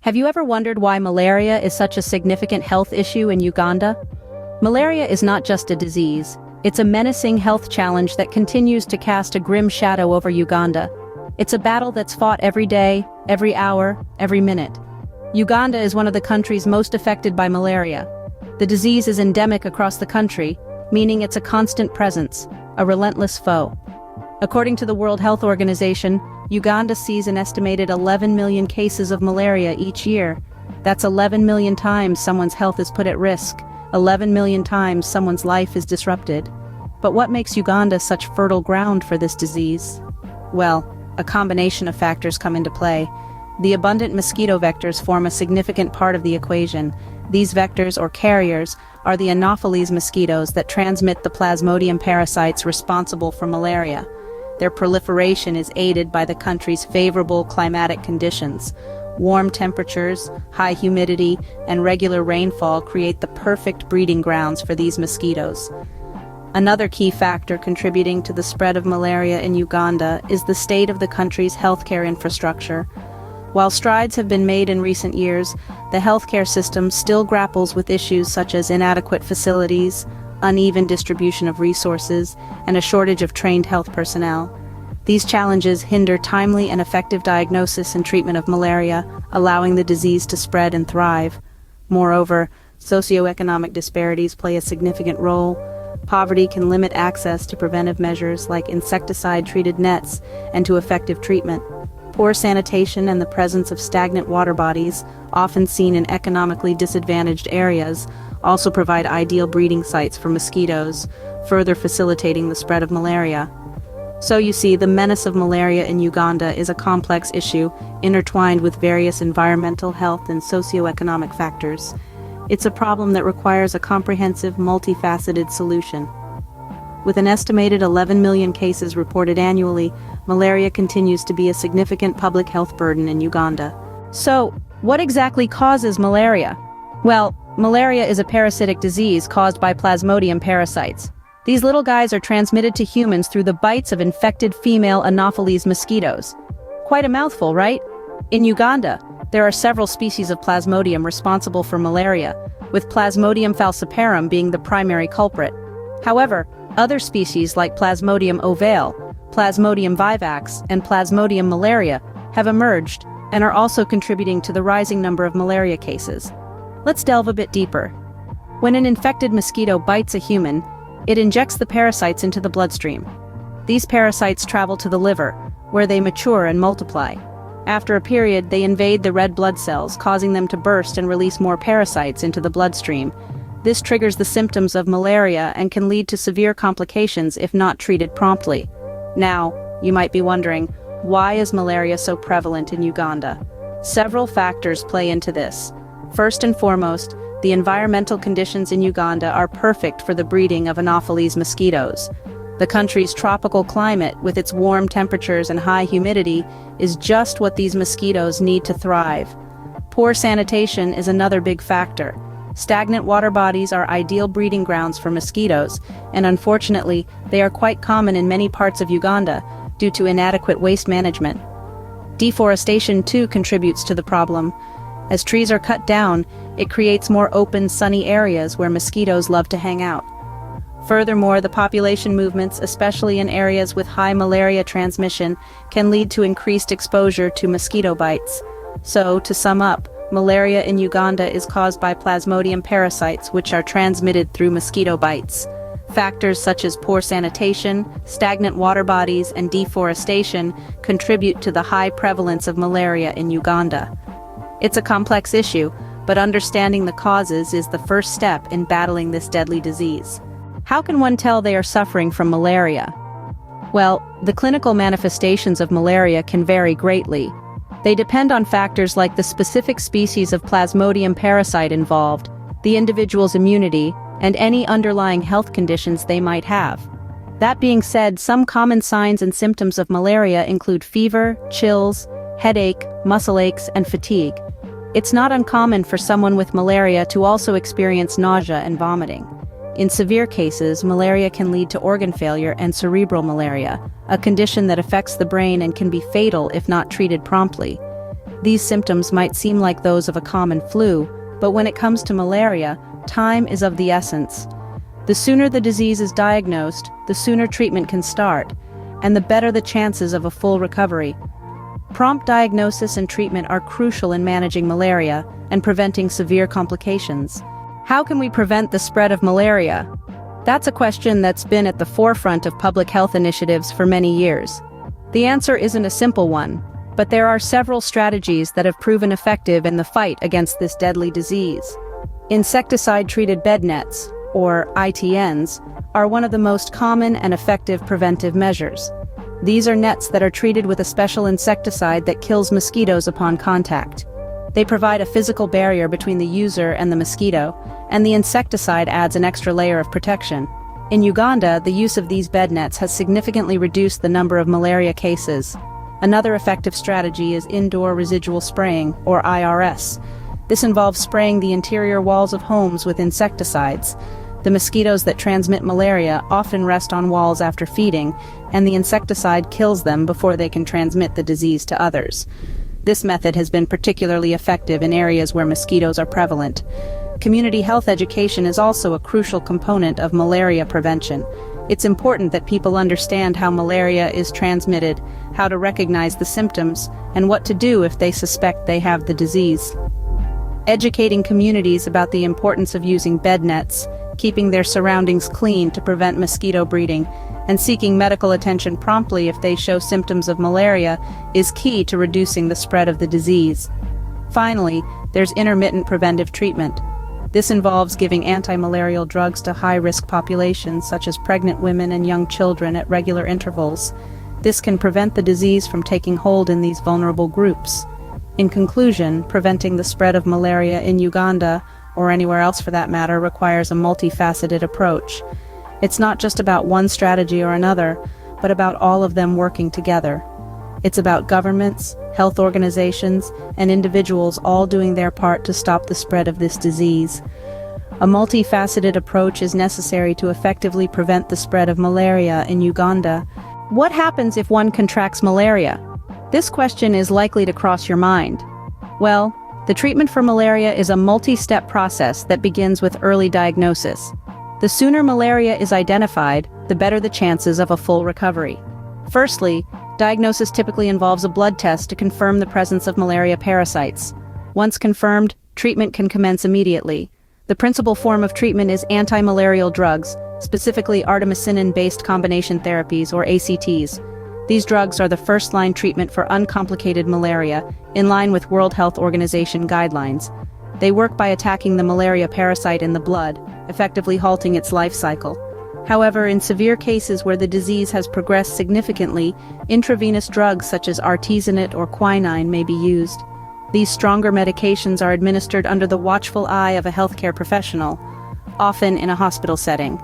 Have you ever wondered why malaria is such a significant health issue in Uganda? Malaria is not just a disease, it's a menacing health challenge that continues to cast a grim shadow over Uganda. It's a battle that's fought every day, every hour, every minute. Uganda is one of the countries most affected by malaria. The disease is endemic across the country, meaning it's a constant presence, a relentless foe. According to the World Health Organization, Uganda sees an estimated 11 million cases of malaria each year. That's 11 million times someone's health is put at risk, 11 million times someone's life is disrupted. But what makes Uganda such fertile ground for this disease? Well, a combination of factors come into play. The abundant mosquito vectors form a significant part of the equation. These vectors, or carriers, are the Anopheles mosquitoes that transmit the Plasmodium parasites responsible for malaria. Their proliferation is aided by the country's favorable climatic conditions. Warm temperatures, high humidity, and regular rainfall create the perfect breeding grounds for these mosquitoes. Another key factor contributing to the spread of malaria in Uganda is the state of the country's healthcare infrastructure. While strides have been made in recent years, the healthcare system still grapples with issues such as inadequate facilities, uneven distribution of resources, and a shortage of trained health personnel. These challenges hinder timely and effective diagnosis and treatment of malaria, allowing the disease to spread and thrive. Moreover, socio-economic disparities play a significant role. Poverty can limit access to preventive measures like insecticide-treated nets and to effective treatment. Poor sanitation and the presence of stagnant water bodies, often seen in economically disadvantaged areas, also provide ideal breeding sites for mosquitoes, further facilitating the spread of malaria. So you see, the menace of malaria in Uganda is a complex issue, intertwined with various environmental, health, and socio-economic factors. It's a problem that requires a comprehensive, multifaceted solution. With an estimated 11 million cases reported annually, malaria continues to be a significant public health burden in Uganda. So, what exactly causes malaria? Well, malaria is a parasitic disease caused by Plasmodium parasites. These little guys are transmitted to humans through the bites of infected female Anopheles mosquitoes. Quite a mouthful, right? In Uganda, there are several species of Plasmodium responsible for malaria, with Plasmodium falciparum being the primary culprit. However, other species like Plasmodium ovale, Plasmodium vivax, and Plasmodium malaria have emerged and are also contributing to the rising number of malaria cases. Let's delve a bit deeper. When an infected mosquito bites a human, it injects the parasites into the bloodstream. These parasites travel to the liver, where they mature and multiply. After a period, they invade the red blood cells, causing them to burst and release more parasites into the bloodstream. This triggers the symptoms of malaria and can lead to severe complications if not treated promptly. Now, you might be wondering, why is malaria so prevalent in Uganda? Several factors play into this. First and foremost, the environmental conditions in Uganda are perfect for the breeding of Anopheles mosquitoes. The country's tropical climate, with its warm temperatures and high humidity, is just what these mosquitoes need to thrive. Poor sanitation is another big factor. Stagnant water bodies are ideal breeding grounds for mosquitoes, and unfortunately, they are quite common in many parts of Uganda due to inadequate waste management. Deforestation too contributes to the problem. As trees are cut down, it creates more open, sunny areas where mosquitoes love to hang out. Furthermore, the population movements, especially in areas with high malaria transmission, can lead to increased exposure to mosquito bites. So, to sum up, malaria in Uganda is caused by Plasmodium parasites, which are transmitted through mosquito bites. Factors such as poor sanitation, stagnant water bodies, and deforestation contribute to the high prevalence of malaria in Uganda. It's a complex issue, but understanding the causes is the first step in battling this deadly disease. How can one tell they are suffering from malaria? Well, the clinical manifestations of malaria can vary greatly. They depend on factors like the specific species of Plasmodium parasite involved, the individual's immunity, and any underlying health conditions they might have. That being said, some common signs and symptoms of malaria include fever, chills, headache, muscle aches, and fatigue. It's not uncommon for someone with malaria to also experience nausea and vomiting. In severe cases, malaria can lead to organ failure and cerebral malaria, a condition that affects the brain and can be fatal if not treated promptly. These symptoms might seem like those of a common flu, but when it comes to malaria, time is of the essence. The sooner the disease is diagnosed, the sooner treatment can start, and the better the chances of a full recovery. Prompt diagnosis and treatment are crucial in managing malaria and preventing severe complications. How can we prevent the spread of malaria? That's a question that's been at the forefront of public health initiatives for many years. The answer isn't a simple one, but there are several strategies that have proven effective in the fight against this deadly disease. Insecticide-treated bed nets, or ITNs, are one of the most common and effective preventive measures. These are nets that are treated with a special insecticide that kills mosquitoes upon contact. They provide a physical barrier between the user and the mosquito, and the insecticide adds an extra layer of protection. In Uganda, the use of these bed nets has significantly reduced the number of malaria cases. Another effective strategy is indoor residual spraying, or IRS. This involves spraying the interior walls of homes with insecticides. The mosquitoes that transmit malaria often rest on walls after feeding, and the insecticide kills them before they can transmit the disease to others. This method has been particularly effective in areas where mosquitoes are prevalent. Community health education is also a crucial component of malaria prevention. It's important that people understand how malaria is transmitted, how to recognize the symptoms, and what to do if they suspect they have the disease. Educating communities about the importance of using bed nets, keeping their surroundings clean to prevent mosquito breeding, and seeking medical attention promptly if they show symptoms of malaria is key to reducing the spread of the disease. Finally, there's intermittent preventive treatment. This involves giving anti-malarial drugs to high-risk populations such as pregnant women and young children at regular intervals. This can prevent the disease from taking hold in these vulnerable groups. In conclusion, preventing the spread of malaria in Uganda, or anywhere else for that matter, requires a multifaceted approach. It's not just about one strategy or another, but about all of them working together. It's about governments, health organizations, and individuals all doing their part to stop the spread of this disease. A multifaceted approach is necessary to effectively prevent the spread of malaria in Uganda. What happens if one contracts malaria? This question is likely to cross your mind. Well, the treatment for malaria is a multi-step process that begins with early diagnosis. The sooner malaria is identified, the better the chances of a full recovery. Firstly, diagnosis typically involves a blood test to confirm the presence of malaria parasites. Once confirmed, treatment can commence immediately. The principal form of treatment is anti-malarial drugs, specifically artemisinin-based combination therapies, or ACTs. These drugs are the first-line treatment for uncomplicated malaria, in line with World Health Organization guidelines. They work by attacking the malaria parasite in the blood, effectively halting its life cycle. However, in severe cases where the disease has progressed significantly, intravenous drugs such as artesunate or quinine may be used. These stronger medications are administered under the watchful eye of a healthcare professional, often in a hospital setting.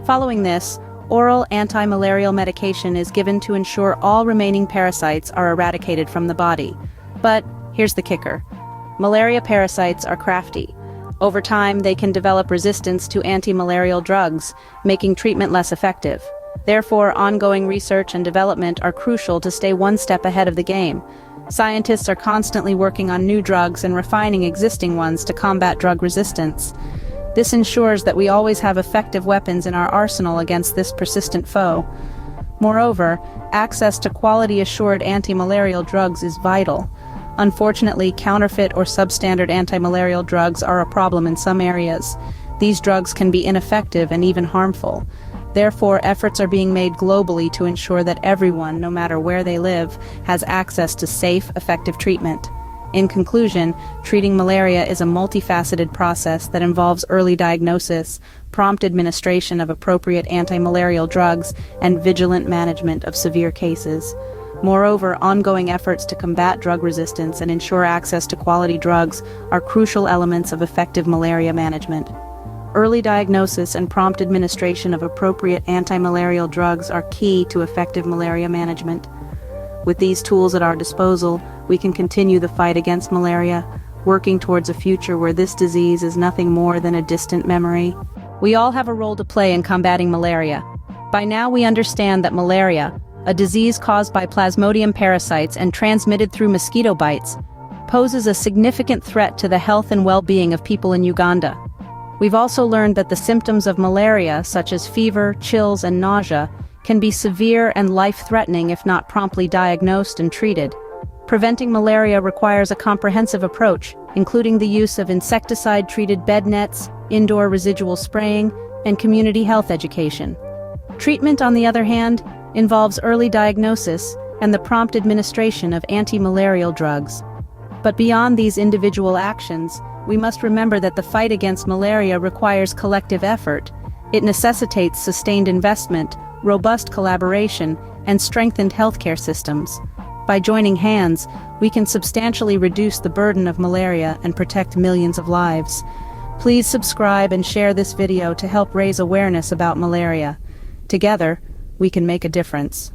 Following this, oral anti-malarial medication is given to ensure all remaining parasites are eradicated from the body. But here's the kicker. Malaria parasites are crafty. Over time, they can develop resistance to anti-malarial drugs, making treatment less effective. Therefore, ongoing research and development are crucial to stay one step ahead of the game. Scientists are constantly working on new drugs and refining existing ones to combat drug resistance. This ensures that we always have effective weapons in our arsenal against this persistent foe. Moreover, access to quality-assured anti-malarial drugs is vital. Unfortunately, counterfeit or substandard anti-malarial drugs are a problem in some areas. These drugs can be ineffective and even harmful. Therefore, efforts are being made globally to ensure that everyone, no matter where they live, has access to safe, effective treatment. In conclusion, treating malaria is a multifaceted process that involves early diagnosis, prompt administration of appropriate anti-malarial drugs, and vigilant management of severe cases. Moreover, ongoing efforts to combat drug resistance and ensure access to quality drugs are crucial elements of effective malaria management. Early diagnosis and prompt administration of appropriate anti-malarial drugs are key to effective malaria management. With these tools at our disposal, we can continue the fight against malaria, working towards a future where this disease is nothing more than a distant memory. We all have a role to play in combating malaria. By now we understand that malaria, a disease caused by Plasmodium parasites and transmitted through mosquito bites, poses a significant threat to the health and well-being of people in Uganda. We've also learned that the symptoms of malaria, such as fever, chills, and nausea, can be severe and life-threatening if not promptly diagnosed and treated. Preventing malaria requires a comprehensive approach, including the use of insecticide-treated bed nets, indoor residual spraying, and community health education. Treatment, on the other hand, involves early diagnosis and the prompt administration of anti-malarial drugs. But beyond these individual actions, we must remember that the fight against malaria requires collective effort. It necessitates sustained investment, robust collaboration, and strengthened healthcare systems. By joining hands, we can substantially reduce the burden of malaria and protect millions of lives. Please subscribe and share this video to help raise awareness about malaria. Together, we can make a difference.